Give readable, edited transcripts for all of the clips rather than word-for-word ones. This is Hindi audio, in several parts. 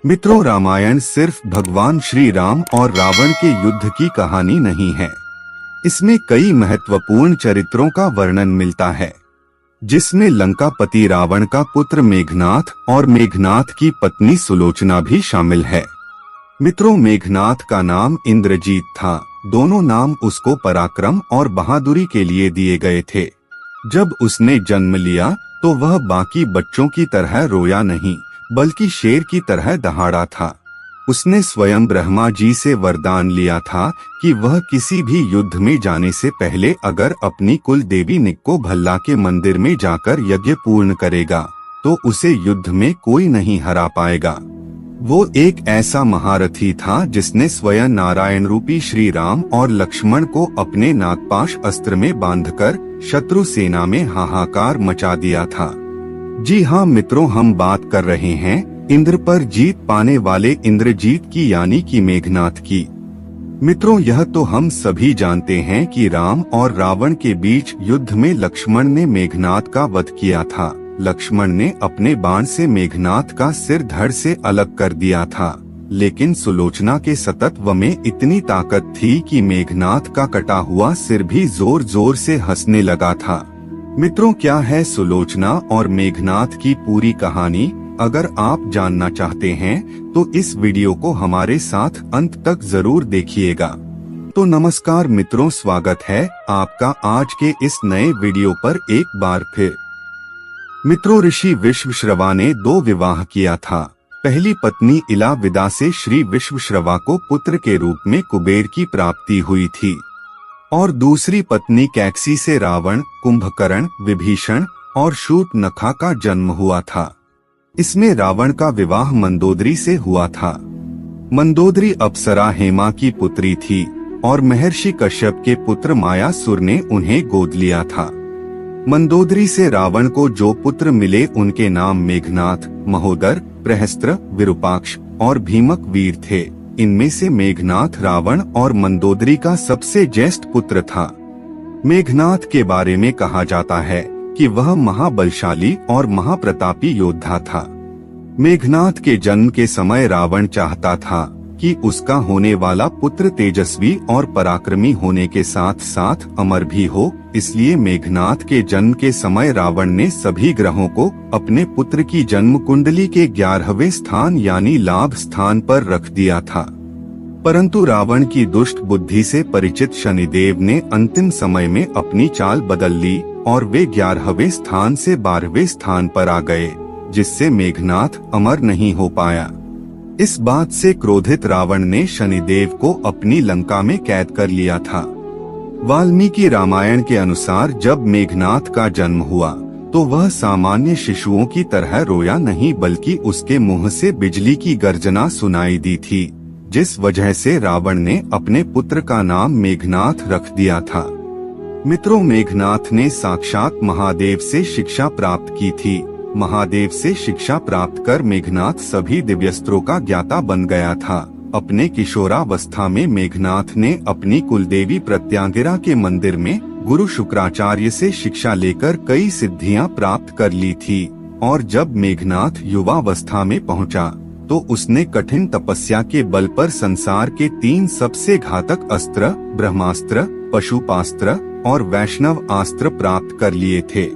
मित्रों, रामायण सिर्फ भगवान श्री राम और रावण के युद्ध की कहानी नहीं है। इसमें कई महत्वपूर्ण चरित्रों का वर्णन मिलता है, जिसमें लंकापति रावण का पुत्र मेघनाथ और मेघनाथ की पत्नी सुलोचना भी शामिल है। मित्रों, मेघनाथ का नाम इंद्रजीत था। दोनों नाम उसको पराक्रम और बहादुरी के लिए दिए गए थे। जब उसने जन्म लिया तो वह बाकी बच्चों की तरह रोया नहीं, बल्कि शेर की तरह दहाड़ा था। उसने स्वयं ब्रह्मा जी से वरदान लिया था कि वह किसी भी युद्ध में जाने से पहले अगर अपनी कुल देवी निक्को भल्ला के मंदिर में जाकर यज्ञ पूर्ण करेगा तो उसे युद्ध में कोई नहीं हरा पाएगा। वो एक ऐसा महारथी था जिसने स्वयं नारायण रूपी श्री राम और लक्ष्मण को अपने नागपाश अस्त्र में बांधकर शत्रु सेना में हाहाकार मचा दिया था। जी हाँ मित्रों, हम बात कर रहे हैं इंद्र पर जीत पाने वाले इंद्रजीत की, यानी कि मेघनाथ की। मित्रों, यह तो हम सभी जानते हैं कि राम और रावण के बीच युद्ध में लक्ष्मण ने मेघनाथ का वध किया था। लक्ष्मण ने अपने बाण से मेघनाथ का सिर धड़ से अलग कर दिया था, लेकिन सुलोचना के सतत्व में इतनी ताकत थी कि मेघनाथ का कटा हुआ सिर भी जोर जोर से हंसने लगा था। मित्रों, क्या है सुलोचना और मेघनाथ की पूरी कहानी? अगर आप जानना चाहते हैं तो इस वीडियो को हमारे साथ अंत तक जरूर देखिएगा। तो नमस्कार मित्रों, स्वागत है आपका आज के इस नए वीडियो पर एक बार फिर। मित्रों, ऋषि विश्वश्रवा ने 2 विवाह किया था। पहली पत्नी इला विदा से श्री विश्वश्रवा को पुत्र के रूप में कुबेर की प्राप्ति हुई थी और दूसरी पत्नी कैकसी से रावण, कुंभकर्ण, विभीषण और शूर्पणखा का जन्म हुआ था। इसमें रावण का विवाह मंदोदरी से हुआ था। मंदोदरी अप्सरा हेमा की पुत्री थी और महर्षि कश्यप के पुत्र मायासुर ने उन्हें गोद लिया था। मंदोदरी से रावण को जो पुत्र मिले उनके नाम मेघनाथ, महोदर, प्रहस्त्र, विरूपाक्ष और भीमक वीर थे। इनमें से मेघनाथ रावण और मंदोदरी का सबसे ज्येष्ठ पुत्र था। मेघनाथ के बारे में कहा जाता है कि वह महाबलशाली और महाप्रतापी योद्धा था। मेघनाथ के जन्म के समय रावण चाहता था कि उसका होने वाला पुत्र तेजस्वी और पराक्रमी होने के साथ साथ अमर भी हो। इसलिए मेघनाथ के जन्म के समय रावण ने सभी ग्रहों को अपने पुत्र की जन्म कुंडली के 11वें स्थान यानी लाभ स्थान पर रख दिया था। परंतु रावण की दुष्ट बुद्धि से परिचित शनिदेव ने अंतिम समय में अपनी चाल बदल ली और वे 11वें स्थान से 12वें स्थान पर आ गए, जिससे मेघनाथ अमर नहीं हो पाया। इस बात से क्रोधित रावण ने शनिदेव को अपनी लंका में कैद कर लिया था। वाल्मीकि रामायण के अनुसार जब मेघनाथ का जन्म हुआ तो वह सामान्य शिशुओं की तरह रोया नहीं, बल्कि उसके मुंह से बिजली की गर्जना सुनाई दी थी, जिस वजह से रावण ने अपने पुत्र का नाम मेघनाथ रख दिया था। मित्रों, मेघनाथ ने साक्षात महादेव से शिक्षा प्राप्त की थी। महादेव से शिक्षा प्राप्त कर मेघनाथ सभी दिव्यस्त्रों का ज्ञाता बन गया था। अपने किशोरावस्था में मेघनाथ ने अपनी कुलदेवी प्रत्यांगिरा के मंदिर में गुरु शुक्राचार्य से शिक्षा लेकर कई सिद्धियां प्राप्त कर ली थी और जब मेघनाथ युवावस्था में पहुंचा तो उसने कठिन तपस्या के बल पर संसार के 3 सबसे घातक अस्त्र ब्रह्मास्त्र, पशुपास्त्र और वैष्णव अस्त्र प्राप्त कर लिए थे।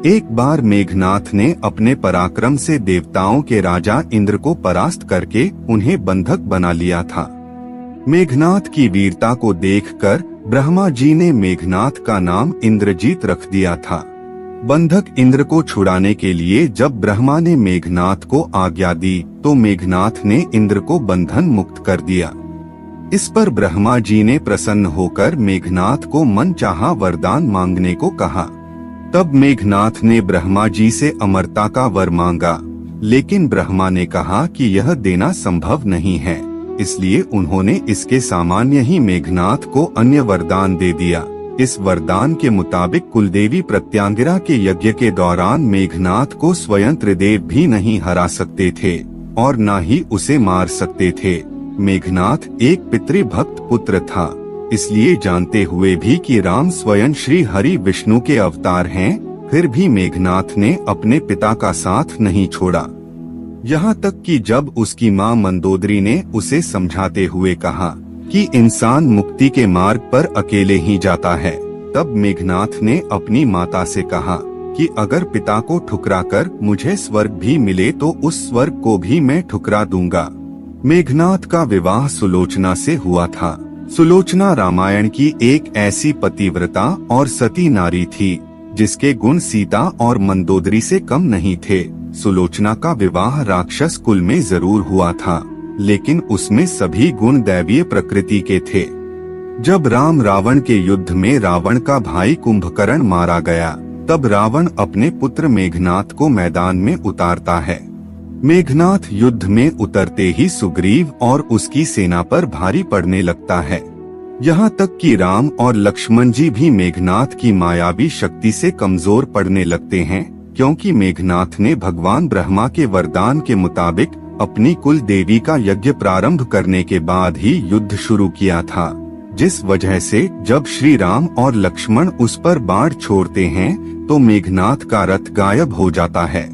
एक बार मेघनाथ ने अपने पराक्रम से देवताओं के राजा इंद्र को परास्त करके उन्हें बंधक बना लिया था। मेघनाथ की वीरता को देखकर ब्रह्मा जी ने मेघनाथ का नाम इंद्रजीत रख दिया था। बंधक इंद्र को छुड़ाने के लिए जब ब्रह्मा ने मेघनाथ को आज्ञा दी तो मेघनाथ ने इंद्र को बंधन मुक्त कर दिया। इस पर ब्रह्मा जी ने प्रसन्न होकर मेघनाथ को मनचाहा वरदान मांगने को कहा। तब मेघनाथ ने ब्रह्मा जी से अमरता का वर मांगा, लेकिन ब्रह्मा ने कहा कि यह देना संभव नहीं है। इसलिए उन्होंने इसके सामान्य ही मेघनाथ को अन्य वरदान दे दिया। इस वरदान के मुताबिक कुलदेवी प्रत्यांगिरा के यज्ञ के दौरान मेघनाथ को स्वयं त्रिदेव भी नहीं हरा सकते थे और न ही उसे मार सकते थे। मेघनाथ एक पितृभक्त पुत्र था, इसलिए जानते हुए भी कि राम स्वयं श्री हरि विष्णु के अवतार हैं, फिर भी मेघनाथ ने अपने पिता का साथ नहीं छोड़ा। यहाँ तक कि जब उसकी माँ मंदोदरी ने उसे समझाते हुए कहा कि इंसान मुक्ति के मार्ग पर अकेले ही जाता है, तब मेघनाथ ने अपनी माता से कहा कि अगर पिता को ठुकराकर मुझे स्वर्ग भी मिले तो उस स्वर्ग को भी मैं ठुकरा दूंगा। मेघनाथ का विवाह सुलोचना से हुआ था। सुलोचना रामायण की एक ऐसी पतिव्रता और सती नारी थी जिसके गुण सीता और मंदोदरी से कम नहीं थे। सुलोचना का विवाह राक्षस कुल में जरूर हुआ था, लेकिन उसमें सभी गुण दैवीय प्रकृति के थे। जब राम रावण के युद्ध में रावण का भाई कुंभकर्ण मारा गया, तब रावण अपने पुत्र मेघनाथ को मैदान में उतारता है। मेघनाथ युद्ध में उतरते ही सुग्रीव और उसकी सेना पर भारी पड़ने लगता है। यहाँ तक कि राम और लक्ष्मण जी भी मेघनाथ की मायावी शक्ति से कमजोर पड़ने लगते हैं, क्योंकि मेघनाथ ने भगवान ब्रह्मा के वरदान के मुताबिक अपनी कुल देवी का यज्ञ प्रारंभ करने के बाद ही युद्ध शुरू किया था, जिस वजह से जब श्री राम और लक्ष्मण उस पर बाढ़ छोड़ते हैं तो मेघनाथ का रथ गायब हो जाता है।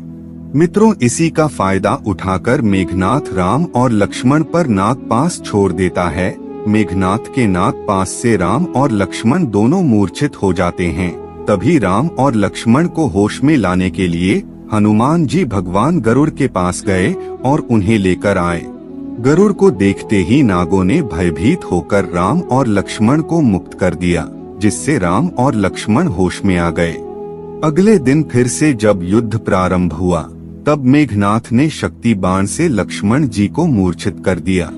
मित्रों, इसी का फायदा उठाकर मेघनाथ राम और लक्ष्मण पर नागपाश छोड़ देता है। मेघनाथ के नागपाश से राम और लक्ष्मण दोनों मूर्छित हो जाते हैं। तभी राम और लक्ष्मण को होश में लाने के लिए हनुमान जी भगवान गरुड़ के पास गए और उन्हें लेकर आए। गरुड़ को देखते ही नागों ने भयभीत होकर राम और लक्ष्मण को मुक्त कर दिया, जिससे राम और लक्ष्मण होश में आ गए। अगले दिन फिर से जब युद्ध प्रारंभ हुआ, तब मेघनाथ ने शक्ति बाण से लक्ष्मण जी को मूर्छित कर दिया।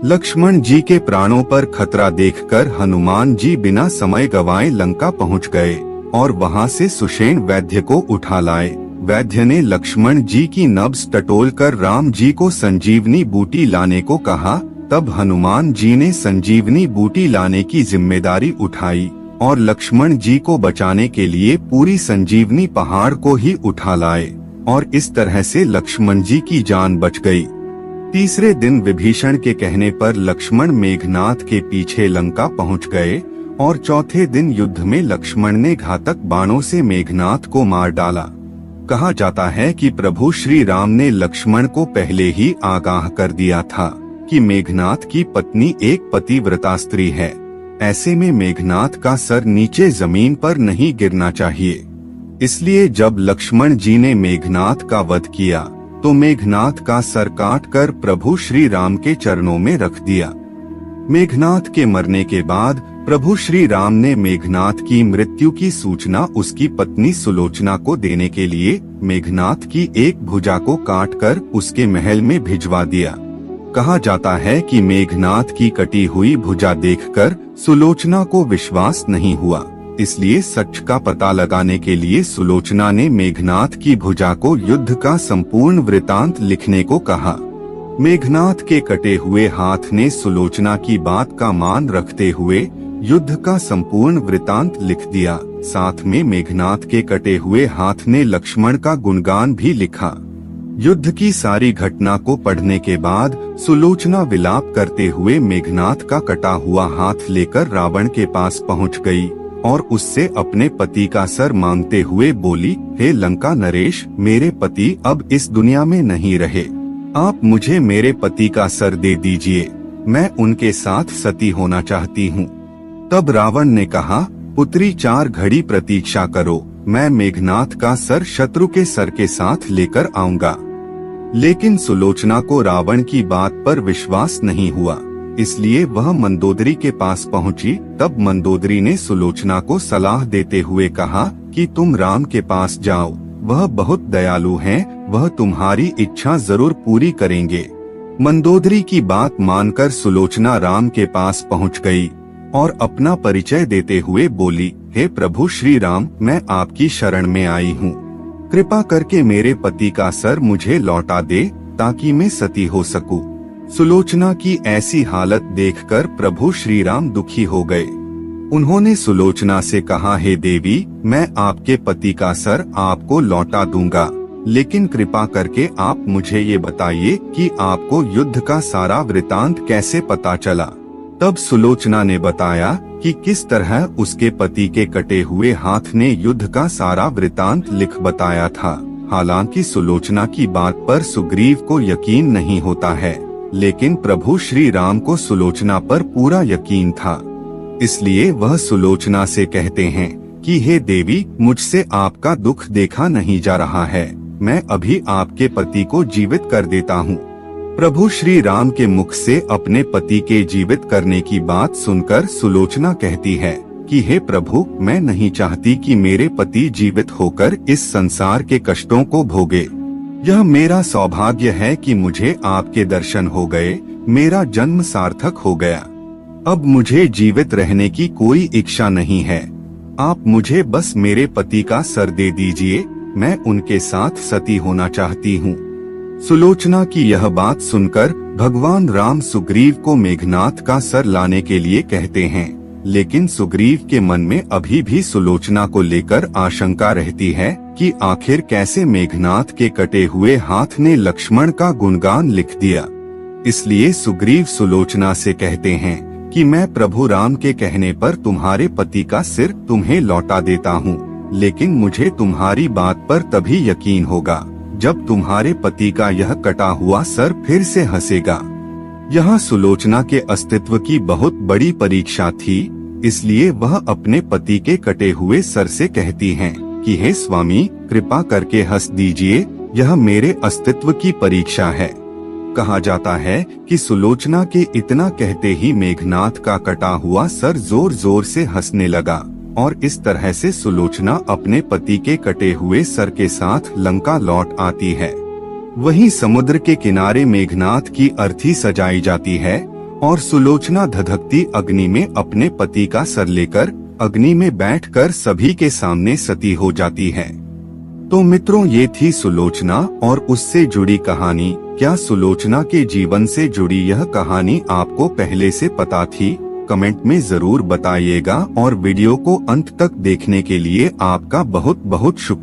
लक्ष्मण जी के प्राणों पर खतरा देखकर हनुमान जी बिना समय गवाए लंका पहुंच गए और वहां से सुषेण वैद्य को उठा लाए। वैद्य ने लक्ष्मण जी की नब्ज टटोलकर राम जी को संजीवनी बूटी लाने को कहा। तब हनुमान जी ने संजीवनी बूटी लाने की जिम्मेदारी उठाई और लक्ष्मण जी को बचाने के लिए पूरी संजीवनी पहाड़ को ही उठा लाए और इस तरह से लक्ष्मण जी की जान बच गई। तीसरे दिन विभीषण के कहने पर लक्ष्मण मेघनाथ के पीछे लंका पहुंच गए और चौथे दिन युद्ध में लक्ष्मण ने घातक बाणों से मेघनाथ को मार डाला। कहा जाता है कि प्रभु श्री राम ने लक्ष्मण को पहले ही आगाह कर दिया था कि मेघनाथ की पत्नी एक पतिव्रता स्त्री है। ऐसे में मेघनाथ का सर नीचे जमीन पर नहीं गिरना चाहिए। इसलिए जब लक्ष्मण जी ने मेघनाथ का वध किया तो मेघनाथ का सर काटकर प्रभु श्री राम के चरणों में रख दिया। मेघनाथ के मरने के बाद प्रभु श्री राम ने मेघनाथ की मृत्यु की सूचना उसकी पत्नी सुलोचना को देने के लिए मेघनाथ की एक भुजा को काटकर उसके महल में भिजवा दिया। कहा जाता है कि मेघनाथ की कटी हुई भुजा देखकर सुलोचना को विश्वास नहीं हुआ, इसलिए सच का पता लगाने के लिए सुलोचना ने मेघनाथ की भुजा को युद्ध का संपूर्ण वृतांत लिखने को कहा। मेघनाथ के कटे हुए हाथ ने सुलोचना की बात का मान रखते हुए युद्ध का संपूर्ण वृतांत लिख दिया। साथ में मेघनाथ के कटे हुए हाथ ने लक्ष्मण का गुणगान भी लिखा। युद्ध की सारी घटना को पढ़ने के बाद सुलोचना विलाप करते हुए मेघनाथ का कटा हुआ हाथ लेकर रावण के पास पहुंच गई और उससे अपने पति का सर मांगते हुए बोली, हे लंका नरेश, मेरे पति अब इस दुनिया में नहीं रहे, आप मुझे मेरे पति का सर दे दीजिए, मैं उनके साथ सती होना चाहती हूँ। तब रावण ने कहा, पुत्री 4 घड़ी प्रतीक्षा करो, मैं मेघनाथ का सर शत्रु के सर के साथ लेकर आऊंगा। लेकिन सुलोचना को रावण की बात पर विश्वास नहीं हुआ, इसलिए वह मंदोदरी के पास पहुंची। तब मंदोदरी ने सुलोचना को सलाह देते हुए कहा कि तुम राम के पास जाओ, वह बहुत दयालु हैं, वह तुम्हारी इच्छा जरूर पूरी करेंगे। मंदोदरी की बात मानकर सुलोचना राम के पास पहुंच गई और अपना परिचय देते हुए बोली, हे प्रभु श्री राम, मैं आपकी शरण में आई हूँ, कृपा करके मेरे पति का सर मुझे लौटा दे ताकि मैं सती हो सकूं। सुलोचना की ऐसी हालत देखकर प्रभु श्री राम दुखी हो गए। उन्होंने सुलोचना से कहा, हे देवी, मैं आपके पति का सर आपको लौटा दूंगा, लेकिन कृपा करके आप मुझे ये बताइए कि आपको युद्ध का सारा वृतांत कैसे पता चला। तब सुलोचना ने बताया कि किस तरह उसके पति के कटे हुए हाथ ने युद्ध का सारा वृतांत लिख बताया था। हालांकि सुलोचना की बात पर सुग्रीव को यकीन नहीं होता है, लेकिन प्रभु श्री राम को सुलोचना पर पूरा यकीन था। इसलिए वह सुलोचना से कहते हैं कि हे देवी, मुझसे आपका दुख देखा नहीं जा रहा है, मैं अभी आपके पति को जीवित कर देता हूँ। प्रभु श्री राम के मुख से अपने पति के जीवित करने की बात सुनकर सुलोचना कहती है कि हे प्रभु, मैं नहीं चाहती कि मेरे पति जीवित होकर इस संसार के कष्टों को भोगे। यह मेरा सौभाग्य है कि मुझे आपके दर्शन हो गए, मेरा जन्म सार्थक हो गया। अब मुझे जीवित रहने की कोई इच्छा नहीं है, आप मुझे बस मेरे पति का सर दे दीजिए, मैं उनके साथ सती होना चाहती हूँ। सुलोचना की यह बात सुनकर भगवान राम सुग्रीव को मेघनाथ का सर लाने के लिए कहते हैं, लेकिन सुग्रीव के मन में अभी भी सुलोचना को लेकर आशंका रहती है कि आखिर कैसे मेघनाथ के कटे हुए हाथ ने लक्ष्मण का गुणगान लिख दिया। इसलिए सुग्रीव सुलोचना से कहते हैं कि मैं प्रभु राम के कहने पर तुम्हारे पति का सिर तुम्हें लौटा देता हूँ, लेकिन मुझे तुम्हारी बात पर तभी यकीन होगा जब तुम्हारे पति का यह कटा हुआ सर फिर से हंसेगा। यह सुलोचना के अस्तित्व की बहुत बड़ी परीक्षा थी, इसलिए वह अपने पति के कटे हुए सर से कहती हैं कि हे स्वामी, कृपा करके हंस दीजिए, यह मेरे अस्तित्व की परीक्षा है। कहा जाता है कि सुलोचना के इतना कहते ही मेघनाथ का कटा हुआ सर जोर जोर से हंसने लगा और इस तरह से सुलोचना अपने पति के कटे हुए सर के साथ लंका लौट आती है। वहीं समुद्र के किनारे मेघनाथ की अर्थी सजाई जाती है और सुलोचना धधकती अग्नि में अपने पति का सर लेकर अग्नि में बैठकर सभी के सामने सती हो जाती है। तो मित्रों, ये थी सुलोचना और उससे जुड़ी कहानी। क्या सुलोचना के जीवन से जुड़ी यह कहानी आपको पहले से पता थी? कमेंट में जरूर बताइएगा और वीडियो को अंत तक देखने के लिए आपका बहुत बहुत शुक्रिया।